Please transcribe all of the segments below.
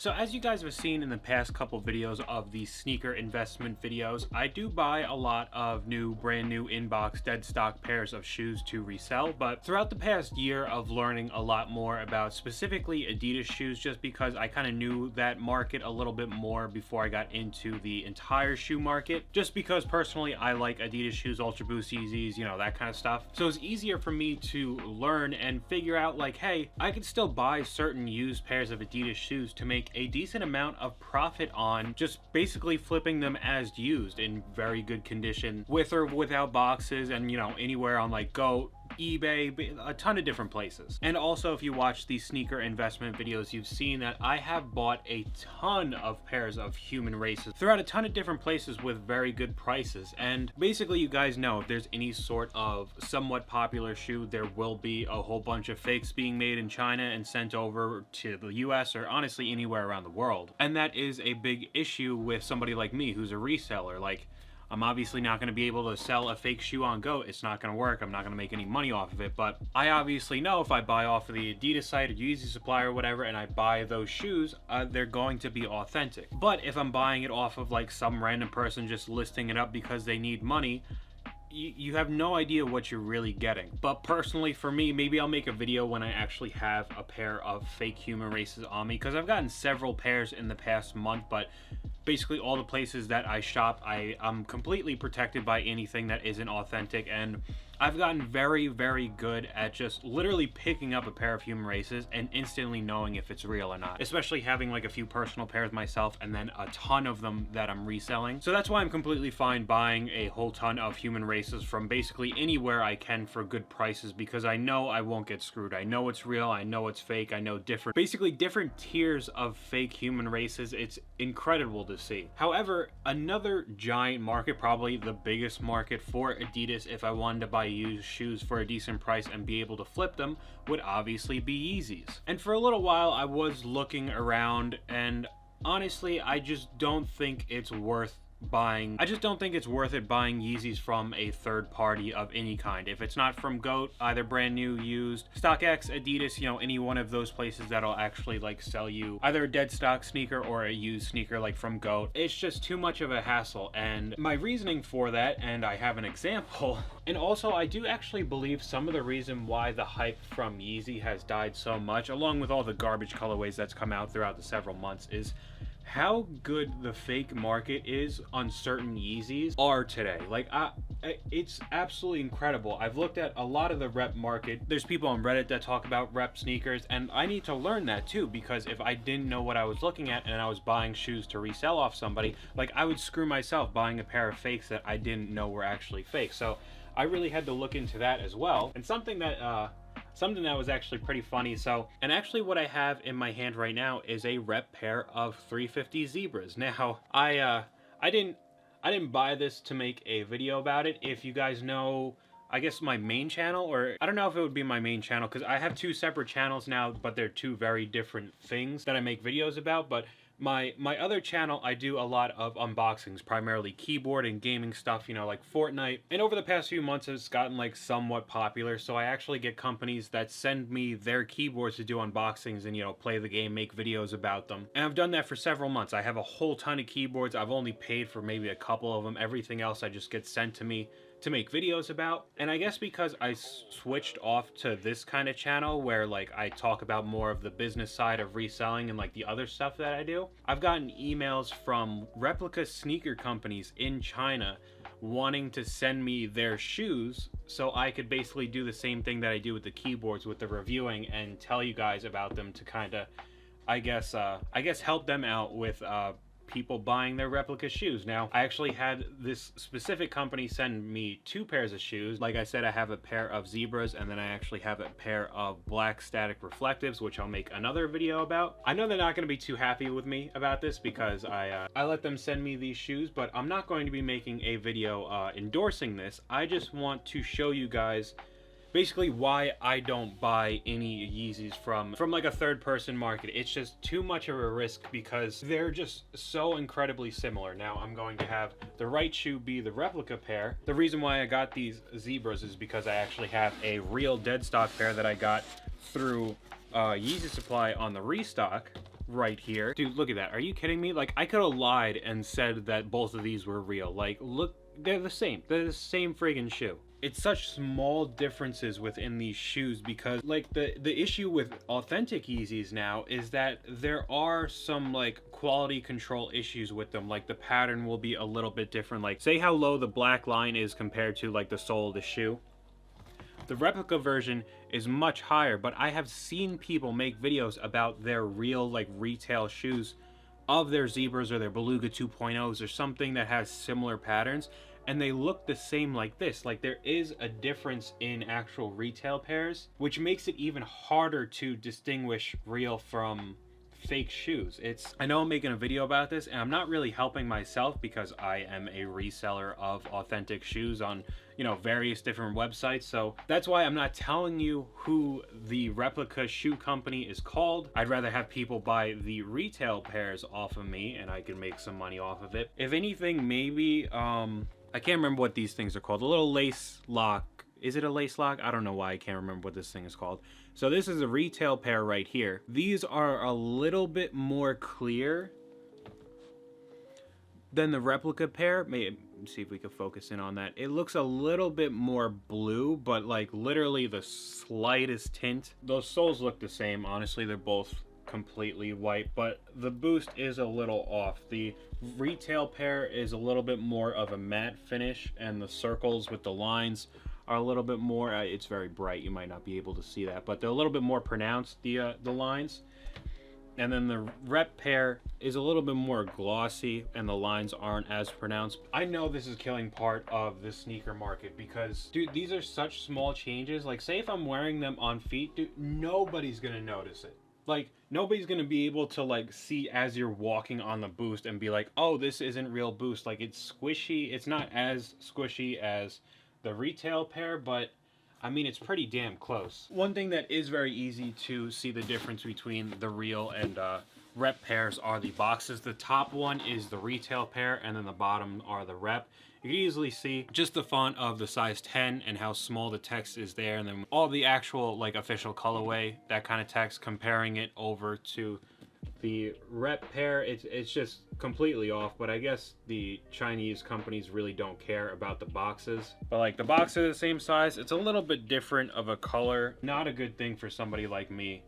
So as you guys have seen in the past couple videos of the sneaker investment videos, I do buy a lot of brand new inbox dead stock pairs of shoes to resell. But throughout the past year of learning a lot more about specifically Adidas shoes, just because I kind of knew that market a little bit more before I got into the entire shoe market, just because personally I like Adidas shoes, Ultra Boost Yeezys, you know, that kind of stuff. So it's easier for me to learn and figure out like, hey, I could still buy certain used pairs of Adidas shoes to make a decent amount of profit on just basically flipping them as used in very good condition, with or without boxes, and you know, anywhere on like Go, eBay, a ton of different places. And also, if you watch these sneaker investment videos, you've seen that I have bought a ton of pairs of human races throughout a ton of different places with very good prices. And basically, you guys know, if there's any sort of somewhat popular shoe, there will be a whole bunch of fakes being made in China and sent over to the US, or honestly anywhere around the world. And that is a big issue with somebody like me who's a reseller. Like, I'm obviously not going to be able to sell a fake shoe on Go. It's not going to work. I'm not going to make any money off of it. But I obviously know if I buy off of the Adidas site or Yeezy supply or whatever, and I buy those shoes, they're going to be authentic. But if I'm buying it off of like some random person just listing it up because they need money, you have no idea what you're really getting. But personally for me, maybe I'll make a video when I actually have a pair of fake human races on me, because I've gotten several pairs in the past month, but basically all the places that I shop, I'm completely protected by anything that isn't authentic. And I've gotten very, very good at just literally picking up a pair of human races and instantly knowing if it's real or not, especially having like a few personal pairs myself and then a ton of them that I'm reselling. So that's why I'm completely fine buying a whole ton of human races from basically anywhere I can for good prices, because I know I won't get screwed. I know it's real, I know it's fake, I know basically different tiers of fake human races. It's incredible to see. However, another giant market, probably the biggest market for Adidas if I wanted to buy used shoes for a decent price and be able to flip them, would obviously be Yeezys. And for a little while I was looking around, and honestly I just don't think it's worth it buying Yeezys from a third party of any kind. If it's not from GOAT, either brand new, used, StockX, Adidas, you know, any one of those places that'll actually like sell you either a dead stock sneaker or a used sneaker like from GOAT, it's just too much of a hassle. And my reasoning for that, and I have an example, and also I do actually believe some of the reason why the hype from Yeezy has died so much, along with all the garbage colorways that's come out throughout the several months, is how good the fake market is on certain Yeezys are today. Like, it's absolutely incredible. I've looked at a lot of the rep market. There's people on Reddit that talk about rep sneakers, and I need to learn that too, because if I didn't know what I was looking at and I was buying shoes to resell off somebody, like, I would screw myself buying a pair of fakes that I didn't know were actually fake. So I really had to look into that as well. And something that was actually pretty funny. And actually what I have in my hand right now is a rep pair of 350 Zebras. Now, I didn't buy this to make a video about it. If you guys know, I guess my main channel, or I don't know if it would be my main channel, because I have two separate channels now, but they're two very different things that I make videos about. But my other channel, I do a lot of unboxings, primarily keyboard and gaming stuff, you know, like Fortnite. And over the past few months, it's gotten like somewhat popular, so I actually get companies that send me their keyboards to do unboxings and, you know, play the game, make videos about them. And I've done that for several months. I have a whole ton of keyboards. I've only paid for maybe a couple of them. Everything else I just get sent to me to make videos about. And I guess because I switched off to this kind of channel where like I talk about more of the business side of reselling and like the other stuff that I do, I've gotten emails from replica sneaker companies in China wanting to send me their shoes so I could basically do the same thing that I do with the keyboards, with the reviewing, and tell you guys about them to kind of, I guess help them out with people buying their replica shoes. Now, I actually had this specific company send me two pairs of shoes. Like I said, I have a pair of Zebras, and then I actually have a pair of black static reflectives, which I'll make another video about. I know they're not going to be too happy with me about this, because I let them send me these shoes, but I'm not going to be making a video endorsing this. I just want to show you guys basically why I don't buy any Yeezys from like a third person market. It's just too much of a risk because they're just so incredibly similar. Now I'm going to have the right shoe be the replica pair. The reason why I got these Zebras is because I actually have a real dead stock pair that I got through Yeezy supply on the restock. right here. Dude, look at that. Are you kidding me? Like, I could have lied and said that both of these were real. Like, look, they're the same. They're the same friggin' shoe. It's such small differences within these shoes because like the issue with authentic Yeezys now is that there are some like quality control issues with them. Like the pattern will be a little bit different. Like say how low the black line is compared to like the sole of the shoe. The replica version is much higher, but I have seen people make videos about their real like retail shoes of their Zebras or their Beluga 2.0s or something that has similar patterns, and they look the same like this. Like there is a difference in actual retail pairs, which makes it even harder to distinguish real from fake shoes. I know I'm making a video about this and I'm not really helping myself because I am a reseller of authentic shoes on, you know, various different websites. So that's why I'm not telling you who the replica shoe company is called. I'd rather have people buy the retail pairs off of me and I can make some money off of it. If anything, maybe I can't remember what these things are called. A little lace lock. Is it a lace lock? I don't know why I can't remember what this thing is called. So this is a retail pair right here. These are a little bit more clear than the replica pair. Maybe see if we can focus in on that. It looks a little bit more blue, but like literally the slightest tint. Those soles look the same. Honestly, they're both completely white, but the boost is a little off. The retail pair is a little bit more of a matte finish, and the circles with the lines are a little bit more, it's very bright, you might not be able to see that, but they're a little bit more pronounced, the lines. And then the rep pair is a little bit more glossy and the lines aren't as pronounced. I know this is killing part of the sneaker market because, dude, these are such small changes. Like, say if I'm wearing them on feet, dude, nobody's gonna notice it. Like, nobody's gonna be able to like see as you're walking on the boost and be like, oh, this isn't real boost. Like, it's squishy. It's not as squishy as the retail pair, but I mean, it's pretty damn close. One thing that is very easy to see the difference between the real and rep pairs are the boxes. The top one is the retail pair and then the bottom are the rep. You can easily see just the font of the size 10 and how small the text is there, and then all the actual like official colorway, that kind of text, comparing it over to the rep pair, it's just completely off. But I guess the Chinese companies really don't care about the boxes. But like the box is the same size, it's a little bit different of a color. Not a good thing for somebody like me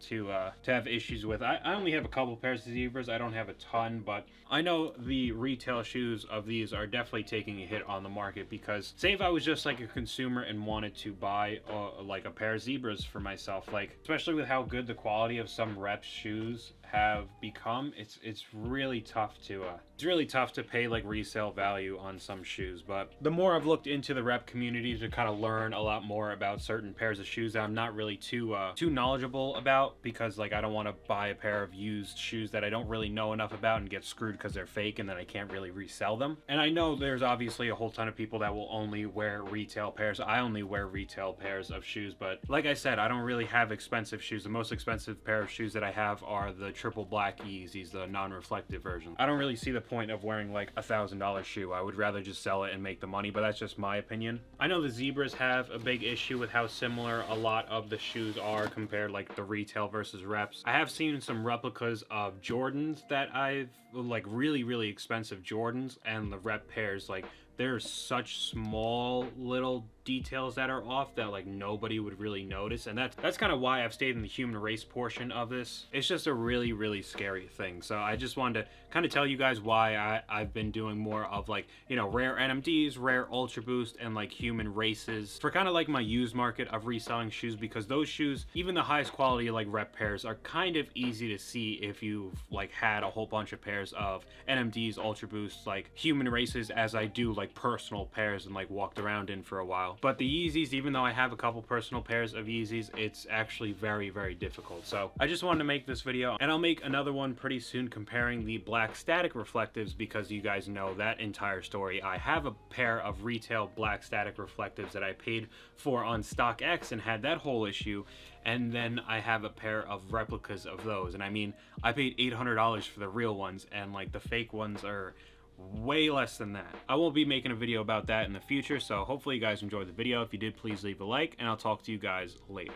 to have issues with. I only have a couple pairs of Zebras. I don't have a ton, but I know the retail shoes of these are definitely taking a hit on the market because say if I was just like a consumer and wanted to buy like a pair of Zebras for myself, like especially with how good the quality of some rep shoes have become, it's really tough to pay like resale value on some shoes. But the more I've looked into the rep community to kind of learn a lot more about certain pairs of shoes that I'm not really too knowledgeable about, because like I don't want to buy a pair of used shoes that I don't really know enough about and get screwed because they're fake and then I can't really resell them. And I know there's obviously a whole ton of people that will only wear retail pairs. I only wear retail pairs of shoes, but like I said, I don't really have expensive shoes. The most expensive pair of shoes that I have are the triple black Yeezys, the non-reflective version. I don't really see the point of wearing like $1,000 shoe. I would rather just sell it and make the money, but that's just my opinion. I know the Zebras have a big issue with how similar a lot of the shoes are compared like the retail versus reps. I have seen some replicas of Jordans that I've like really expensive Jordans, and the rep pairs, like there's such small little details that are off that like nobody would really notice, and that's kind of why I've stayed in the human race portion of this. It's just a really scary thing. So I just wanted to kind of tell you guys why I've been doing more of like, you know, rare NMDs, rare Ultra Boost, and like human races for kind of like my used market of reselling shoes, because those shoes, even the highest quality like rep pairs, are kind of easy to see if you've like had a whole bunch of pairs of NMDs, Ultra Boosts, like human races, as I do like personal pairs and like walked around in for a while. But the Yeezys, even though I have a couple personal pairs of Yeezys, it's actually very difficult. So I just wanted to make this video, and I'll make another one pretty soon comparing the black static reflectives, because you guys know that entire story. I have a pair of retail black static reflectives that I paid for on StockX and had that whole issue, and then I have a pair of replicas of those, and I mean, I paid $800 for the real ones, and like the fake ones are way less than that. I won't be making a video about that in the future, so hopefully you guys enjoyed the video. If you did, please leave a like, and I'll talk to you guys later.